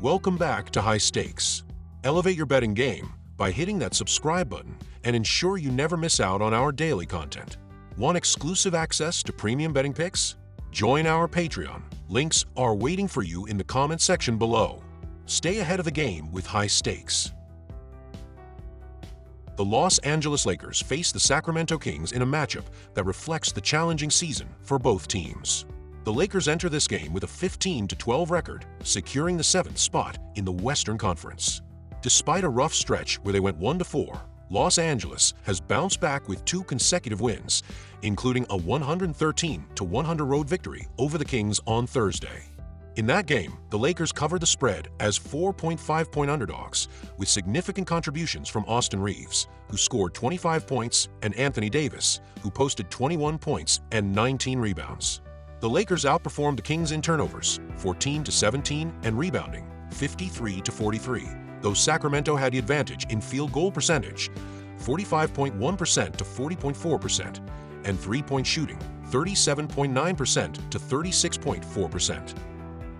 Welcome back to High Stakes. Elevate your betting game by hitting that subscribe button and ensure you never miss out on our daily content. Want exclusive access to premium betting picks? Join our Patreon. Links are waiting for you in the comment section below. Stay ahead of the game with High Stakes. The Los Angeles Lakers face the Sacramento Kings in a matchup that reflects the challenging season for both teams. The Lakers enter this game with a 15-12 record, securing the 7th spot in the Western Conference. Despite a rough stretch where they went 1-4, Los Angeles has bounced back with 2 consecutive wins, including a 113-100 road victory over the Kings on Thursday. In that game, the Lakers covered the spread as 4.5-point underdogs, with significant contributions from Austin Reaves, who scored 25 points, and Anthony Davis, who posted 21 points and 19 rebounds. The Lakers outperformed the Kings in turnovers, 14-17, and rebounding, 53-43, though Sacramento had the advantage in field goal percentage, 45.1% to 40.4%, and three-point shooting, 37.9% to 36.4%.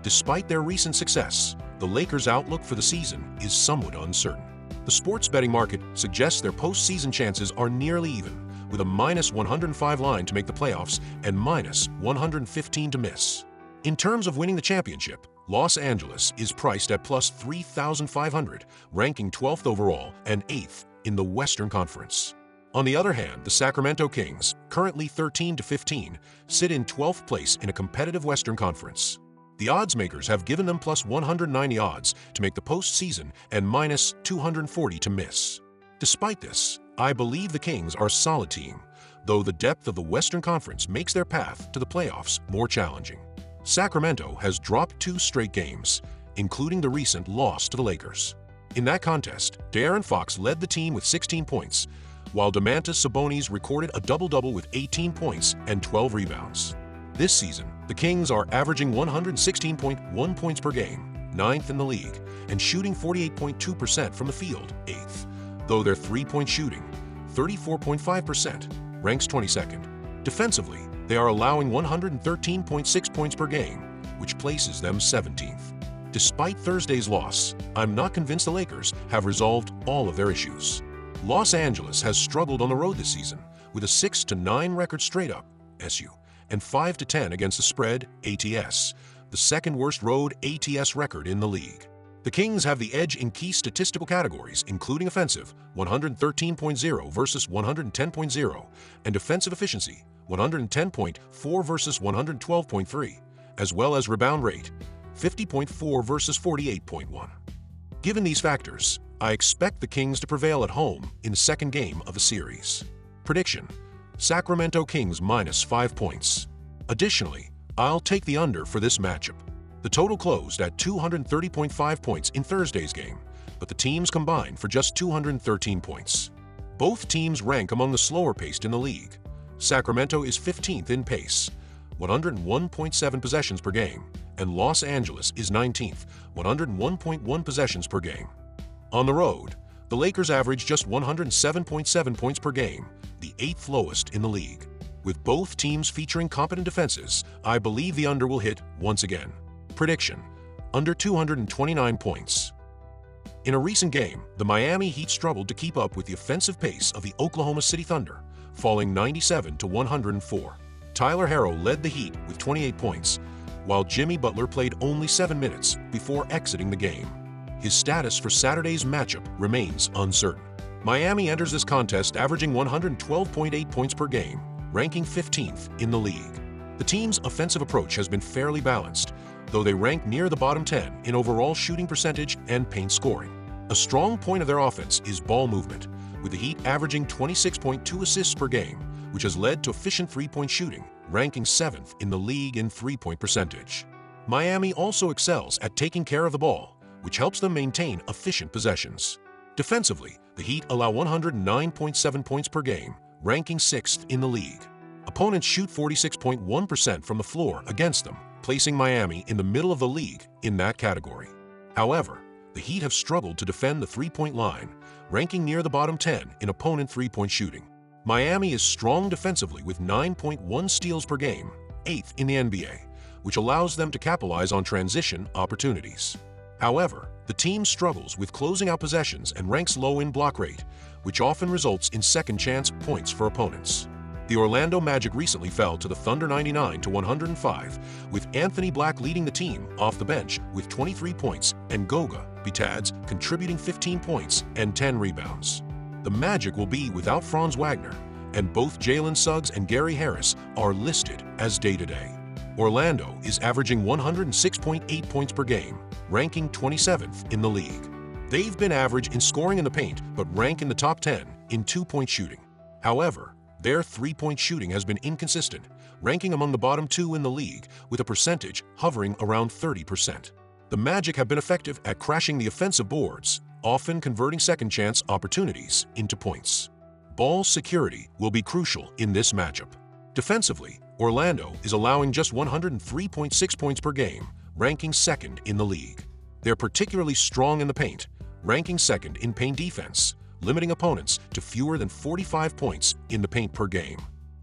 Despite their recent success, the Lakers' outlook for the season is somewhat uncertain. The sports betting market suggests their postseason chances are nearly even, with a -105 line to make the playoffs and -115 to miss. In terms of winning the championship, Los Angeles is priced at +3,500, ranking 12th overall and 8th in the Western Conference. On the other hand, the Sacramento Kings, currently 13-15, sit in 12th place in a competitive Western Conference. The odds makers have given them +190 odds to make the postseason and -240 to miss. Despite this, I believe the Kings are a solid team, though the depth of the Western Conference makes their path to the playoffs more challenging. Sacramento has dropped 2 straight games, including the recent loss to the Lakers. In that contest, De'Aaron Fox led the team with 16 points, while Domantas Sabonis recorded a double-double with 18 points and 12 rebounds. This season, the Kings are averaging 116.1 points per game, 9th in the league, and shooting 48.2% from the field, 8th, though their three-point shooting, 34.5%, ranks 22nd. Defensively, they are allowing 113.6 points per game, which places them 17th. Despite Thursday's loss, I'm not convinced the Lakers have resolved all of their issues. Los Angeles has struggled on the road this season, with a 6-9 record straight up, SU, and 5-10 against the spread, ATS, the second worst road ATS record in the league. The Kings have the edge in key statistical categories, including offensive, 113.0 versus 110.0, and defensive efficiency, 110.4 versus 112.3, as well as rebound rate, 50.4 versus 48.1. Given these factors, I expect the Kings to prevail at home in the second game of the series. Prediction: Sacramento Kings -5 points. Additionally, I'll take the under for this matchup. The total closed at 230.5 points in Thursday's game, but the teams combined for just 213 points. Both teams rank among the slower paced in the league. Sacramento is 15th in pace, 101.7 possessions per game, and Los Angeles is 19th, 101.1 possessions per game. On the road, the Lakers average just 107.7 points per game, the 8th lowest in the league. With both teams featuring competent defenses, I believe the under will hit once again. Prediction: under 229 points. In a recent game, the Miami Heat struggled to keep up with the offensive pace of the Oklahoma City Thunder, falling 97-104. Tyler Herro led the Heat with 28 points, while Jimmy Butler played only 7 minutes before exiting the game. His status for Saturday's matchup remains uncertain. Miami enters this contest averaging 112.8 points per game, ranking 15th in the league. The team's offensive approach has been fairly balanced, though they rank near the bottom 10 in overall shooting percentage and paint scoring. A strong point of their offense is ball movement, with the Heat averaging 26.2 assists per game, which has led to efficient three-point shooting, ranking 7th in the league in three-point percentage. Miami also excels at taking care of the ball, which helps them maintain efficient possessions. Defensively, the Heat allow 109.7 points per game, ranking 6th in the league. Opponents shoot 46.1% from the floor against them, placing Miami in the middle of the league in that category. However, the Heat have struggled to defend the three-point line, ranking near the bottom 10 in opponent three-point shooting. Miami is strong defensively with 9.1 steals per game, 8th in the NBA, which allows them to capitalize on transition opportunities. However, the team struggles with closing out possessions and ranks low in block rate, which often results in second-chance points for opponents. The Orlando Magic recently fell to the Thunder 99-105, with Anthony Black leading the team off the bench with 23 points and Goga Bitadze contributing 15 points and 10 rebounds. The Magic will be without Franz Wagner, and both Jalen Suggs and Gary Harris are listed as day-to-day. Orlando is averaging 106.8 points per game, ranking 27th in the league. They've been average in scoring in the paint, but rank in the top 10 in two-point shooting. However, their three-point shooting has been inconsistent, ranking among the bottom 2 in the league with a percentage hovering around 30%. The Magic have been effective at crashing the offensive boards, often converting second-chance opportunities into points. Ball security will be crucial in this matchup. Defensively, Orlando is allowing just 103.6 points per game, ranking second in the league. They're particularly strong in the paint, ranking second in paint defense, limiting opponents to fewer than 45 points in the paint per game.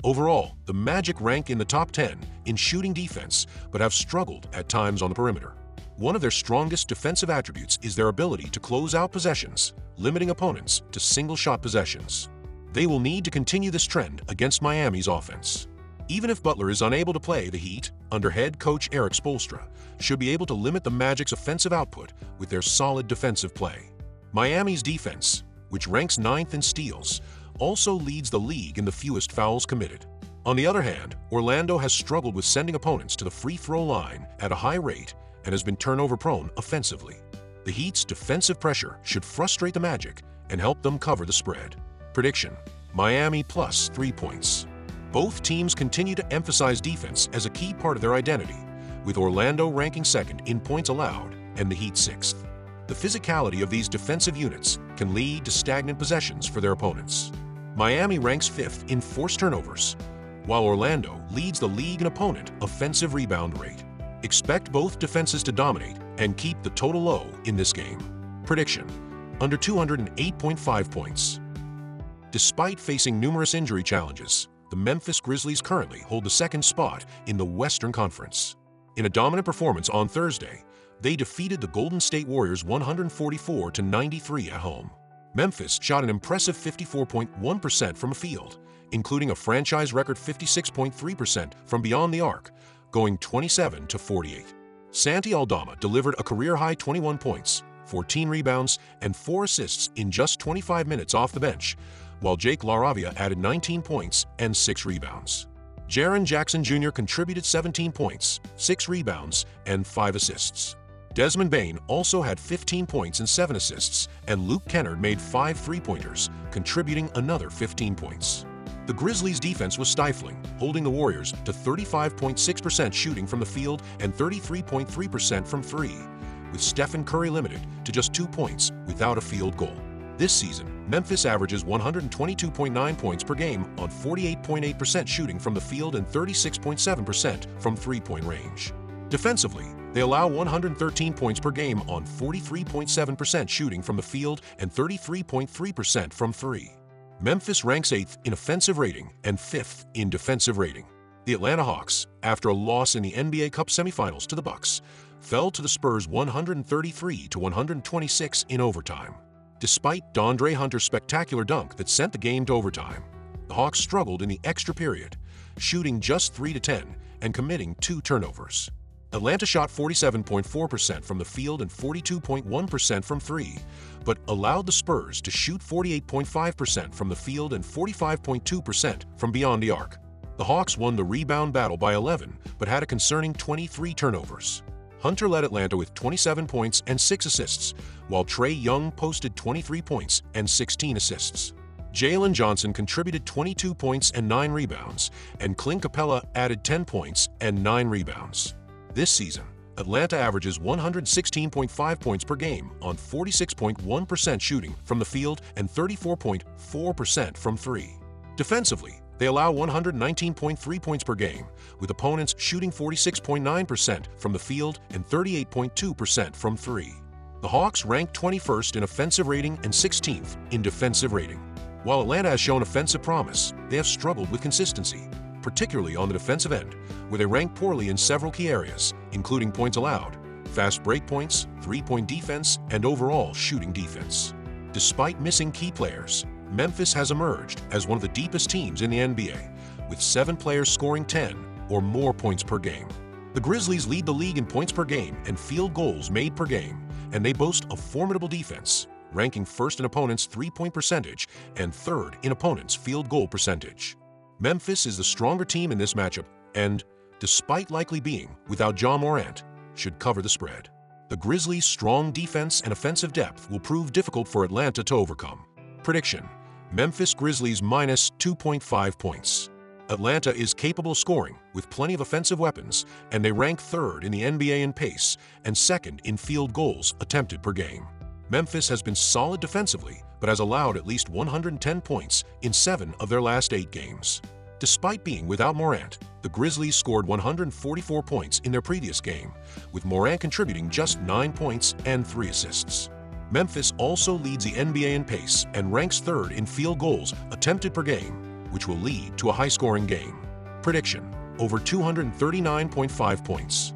Overall, the Magic rank in the top 10 in shooting defense, but have struggled at times on the perimeter. One of their strongest defensive attributes is their ability to close out possessions, limiting opponents to single-shot possessions. They will need to continue this trend against Miami's offense. Even if Butler is unable to play, the Heat, under head coach Erik Spoelstra, should be able to limit the Magic's offensive output with their solid defensive play. Miami's defense, which ranks 9th in steals, also leads the league in the fewest fouls committed. On the other hand, Orlando has struggled with sending opponents to the free throw line at a high rate and has been turnover-prone offensively. The Heat's defensive pressure should frustrate the Magic and help them cover the spread. Prediction: Miami plus 3 points. Both teams continue to emphasize defense as a key part of their identity, with Orlando ranking second in points allowed and the Heat 6th. The physicality of these defensive units can lead to stagnant possessions for their opponents. Miami ranks 5th in forced turnovers, while Orlando leads the league in opponent offensive rebound rate. Expect both defenses to dominate and keep the total low in this game. Prediction: under 208.5 points. Despite facing numerous injury challenges, the Memphis Grizzlies currently hold the second spot in the Western Conference. In a dominant performance on Thursday, they defeated the Golden State Warriors 144-93 at home. Memphis shot an impressive 54.1% from the field, including a franchise record 56.3% from beyond the arc, going 27-48. Santi Aldama delivered a career-high 21 points, 14 rebounds, and 4 assists in just 25 minutes off the bench, while Jake LaRavia added 19 points and 6 rebounds. Jaren Jackson Jr. contributed 17 points, 6 rebounds, and 5 assists. Desmond Bane also had 15 points and 7 assists, and Luke Kennard made 5 three-pointers, contributing another 15 points. The Grizzlies' defense was stifling, holding the Warriors to 35.6% shooting from the field and 33.3% from 3, with Stephen Curry limited to just 2 points without a field goal. This season, Memphis averages 122.9 points per game on 48.8% shooting from the field and 36.7% from three-point range. Defensively, they allow 113 points per game on 43.7% shooting from the field and 33.3% from 3. Memphis ranks 8th in offensive rating and 5th in defensive rating. The Atlanta Hawks, after a loss in the NBA Cup semifinals to the Bucks, fell to the Spurs 133-126 in overtime. Despite DeAndre Hunter's spectacular dunk that sent the game to overtime, the Hawks struggled in the extra period, shooting just 3-10 and committing 2 turnovers. Atlanta shot 47.4% from the field and 42.1% from 3, but allowed the Spurs to shoot 48.5% from the field and 45.2% from beyond the arc. The Hawks won the rebound battle by 11, but had a concerning 23 turnovers. Hunter led Atlanta with 27 points and 6 assists, while Trae Young posted 23 points and 16 assists. Jalen Johnson contributed 22 points and 9 rebounds, and Clint Capella added 10 points and 9 rebounds. This season, Atlanta averages 116.5 points per game on 46.1% shooting from the field and 34.4% from 3. Defensively, they allow 119.3 points per game, with opponents shooting 46.9% from the field and 38.2% from 3. The Hawks rank 21st in offensive rating and 16th in defensive rating. While Atlanta has shown offensive promise, they have struggled with consistency, particularly on the defensive end, where they rank poorly in several key areas, including points allowed, fast break points, three-point defense, and overall shooting defense. Despite missing key players, Memphis has emerged as one of the deepest teams in the NBA, with 7 players scoring 10 or more points per game. The Grizzlies lead the league in points per game and field goals made per game, and they boast a formidable defense, ranking first in opponents' three-point percentage and third in opponents' field goal percentage. Memphis is the stronger team in this matchup and, despite likely being without Ja Morant, should cover the spread. The Grizzlies' strong defense and offensive depth will prove difficult for Atlanta to overcome. Prediction: Memphis Grizzlies minus 2.5 points. Atlanta is capable of scoring with plenty of offensive weapons, and they rank third in the NBA in pace and second in field goals attempted per game. Memphis has been solid defensively, but has allowed at least 110 points in 7 of their last 8 games. Despite being without Morant, the Grizzlies scored 144 points in their previous game, with Morant contributing just 9 points and 3 assists. Memphis also leads the NBA in pace and ranks third in field goals attempted per game, which will lead to a high-scoring game. Prediction: over 239.5 points.